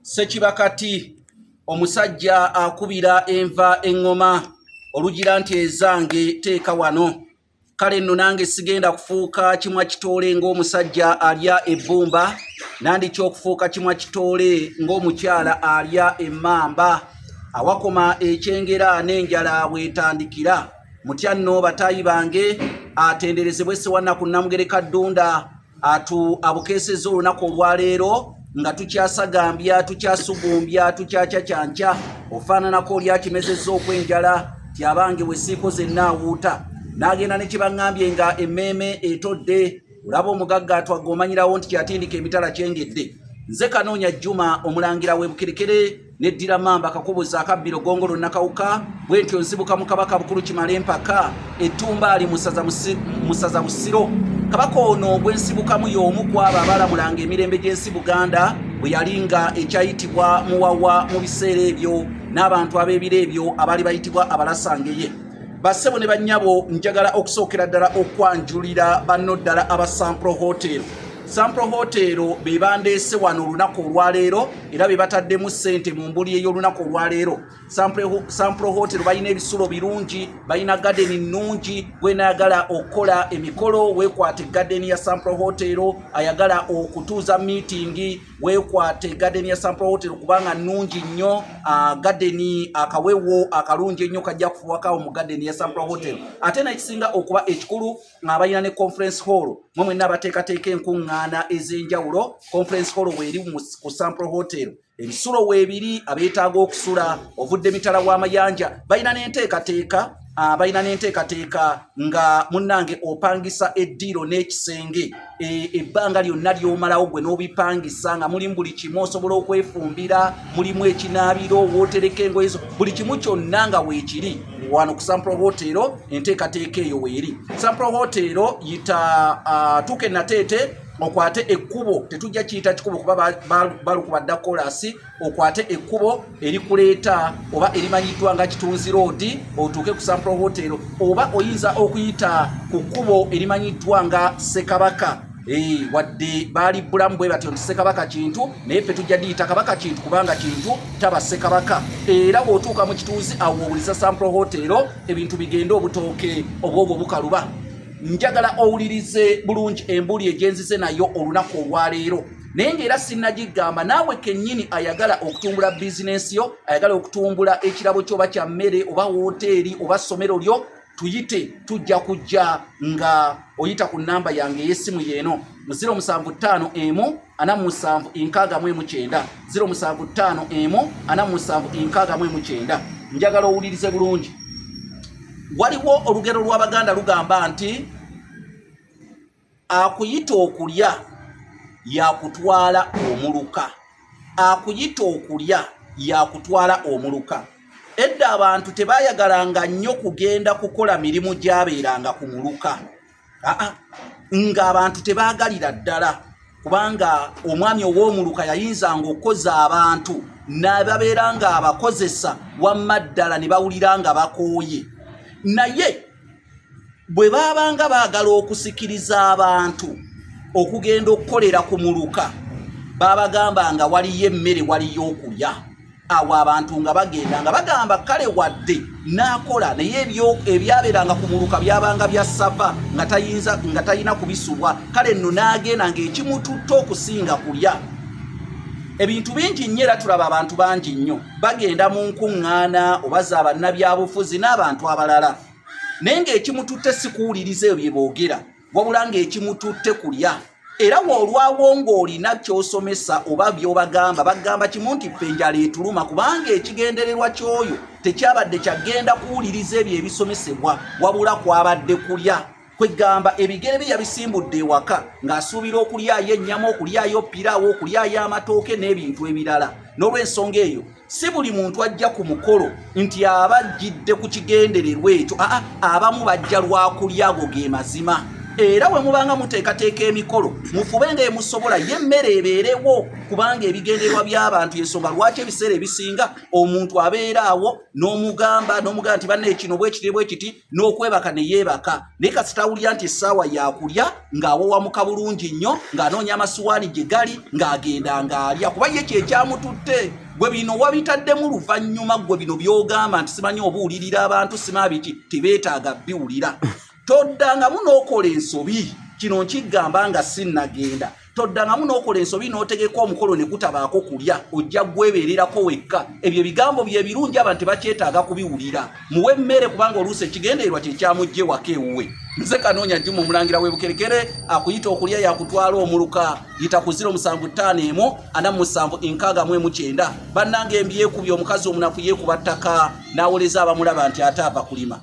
Sekibakati omusajja akubira enva engoma olugira nti ezange teeka wano. Kale nno nange sigenda kufuuka kimwa kitole ng'omusajja alya ebbumba, nandiki okufuuka kimwa kitole ng'omukyala alya emmamba. Awakoma ekyengera n'enjala bwetandikira. Mutya nno bataayi bange, atenderezebwe Ssewannaku Namugereka Ddunda abukeesezza olunaku olwaleero nga tukyasagambya, tukyasugumbya, tukyacacyanca. Ofaananako oli akimezezza okwenjala ti abange we siikoze naawuuta. N'agenda ne kibaŋŋambye nga emmeeme etodde. Olaba omugagga atwagga omanyirawo nti kyatindika emitala kyengedde. Nze Kanoonya Juma omulangira w'Ebukerekere n'eddira Mamba Kakobozi akabbiro Gongolo Nakawuka, bwe ntyo nsibuka mu Kabaka Bukulu Kimala Empaka Ettumba ali musaza Busiro. Kabaka ono gwe nsibukamu y'omu ku abo abaalamulanga emirembe gy'ensi Buganda bwe yali nga ekyayitibwa Muwawa mu biseera ebyo n'abantu ab'ebiro ebyo abaali bayitibwa abalasangeye. Bassebo ne bannyabo, njagala okusookera ddala okwanjulira banno ddala aba Sampro Hotel. Sampro Hotel be bandeese wano olunaku olwaleero era be bataddemu ssente mu mbuli ey'olunaku olwaleero. Sampro Hotel balina ebisulo birungi, balina gadeni nnungi. Gwenayagala okukola emikolo weekwate gadeni ya Sampro Hotel, ayagala okutuuza meeting weekwate gadeni ya Sampro Hotel kubanga nnungi nnyo. Gadeni akawewo akalungi ennyo kajja kufuwakawo mu gadeni ya Sampro Hotel. Ate n'ekisinga okuba ekikulu balina ne conference hall. Mwe mwenna abateekateeka enkuŋŋaana ez'enjawulo. Conference hall weeri ku Sampro Hotel. Ebisulo weebiri abeetaaga okusula ovudde mitala w'amayanja. Balina n'enteekateeka nga munnange opangisa eddiiro n'ekisenge. Ebbanga lyonna ly'omalawo gwe n'obipangisa nga mulimu buli kimu osobola okwefumbira, mulimu ekinaabiro, wootereka engoye zo, buli kimu kyonna nga weekiri wano ku Sampro Hotel. Enteekateeka eyo weeri. Sampro Hotel yita tuuke nateete okwate ekkubo, tetujja kiyita kikubo kuba balukuba dda kolasi. Okwate ekkubo erikuleeta oba erimanyiddwa nga Kitunzi Road otuuke ku Sampro Hotel, oba oyinza okuyita ku kkubo erimanyiddwa nga Ssekabaka. Wadde baali bulamu bwe batyo nti Ssekabaka kintu, naye ffe tujja diyita Kabaka kintu kubanga kintu taba Ssekabaka. Era bw'otuuka mu Kitunzi awo owuliza Sampro Hotel, ebintu bigenda obutooke obwobwo bukaluba. Njagala owulirize bulungi embuli egyenzize nayo olunaku olwaleero. Naye ng'era sinnagigamba, naawe kennyini ayagala okutumbula bizinensi yo, ayagala okutumbula ekirabo ky'oba kya mmere oba woteeri oba ssomero lyo, tuyite. Tujja kujja nga oyita ku nnamba yange ey'essimu yeeno 075 075 njagala owulirize bulungi. Waliwo olugero lw'Abaganda lugamba nti akuyita okulya yakutwala omuluka. Akuyita okulya yakutwala omuluka. Edda abantu tebayagalanga nnyo kugenda kukola mirimu gyabeeranga ku muluka. Ng'abantu tebaagalira ddala kubanga omwami ow'omuluka yayinzanga okukoza abantu n'ababeera nga abakozesa wamma ddala ne bawulira nga bakooye. Naye bwe baabanga baagala okusikiriza abantu okugenda okukolera ku muluka, baabagamba nga waliyo emmere, waliyo okulya. Awo abantu nga bagenda nga bagamba kale wadde n'akola naye ebyabeeranga ku muluka byabanga bya ssava nga talina kubisubwa. Kale nno n'agenda ng'ekimututta okusinga kulya. Ebintu bingi nnyo era tulaba abantu bangi nnyo bagenda mu nkuŋŋaana oba za bannabyabufuzi n'abantu abalala, naye ng'ekimututte si kuwuliriza ebyo bye boogera, wabula ng'ekimututte kulya. Era olwawo ng'olina ky'osomesa oba by'obagamba, bagamba kimu nti ffe enjala etuluma kubanga ekigendererwa ky'oyo tekyabadde kyagenda kuwuliriza ebyo ebisomesebwa, wabula kwabadde kulya. Kwegamba ebigere bye yabisimbudde ewaka ng'asuubira okulyayo ennyama, okulyayo piraawo, okulyayo amatooke n'ebintu ebirala. N'olw'ensonga eyo si buli muntu ajja ku mukolo nti aba ajjidde ku kigendererwa ekyo. Abamu bajja lwakulya, ago ge mazima. era bwe mubanga muteekateeka emikolo mufubenge emusobola y'emmere ebeerewo kubanga ebigenderwa by'abantu ensonga lwaki ebiseera ebisinga omuntu abeera awo n'omugamba nti banne kino bwe kiti n'okwebaka ne yeebaka naye kasita awulira nti essaawa yakulya ng'awowamuka bulungi nnyo ng'anoonya amasuwaani gye gali ng'agenda ng'alya kuba ye kyekyamututte gwe bino wabitaddemu luvannyuma gwe bino by'ogamba nti simanyi obuwulirira abantu simaabiki tebeetaaga biwulira toddangamu n'okola ensobi kino nkigamba nga sinnagenda toddangamu n'okola ensobi n'otegeka omukolo ne gutabaako kulya ojja gwebeererako wekka ebyo ebigambo bye birungi abantu tebakyetaaga kubiwulira muwe emmere kubanga oluusi ekigendererwa kye kyamujje waka ewuwe nze Kanoonya Juma omulangira w'Ebukerekere akuyita okulya yakutwala omuluka yita ku 075 47 bannange mbyekubye omukazi omunafu yeekuba ttaka n'awoleza abamulaba nti ate ava kulima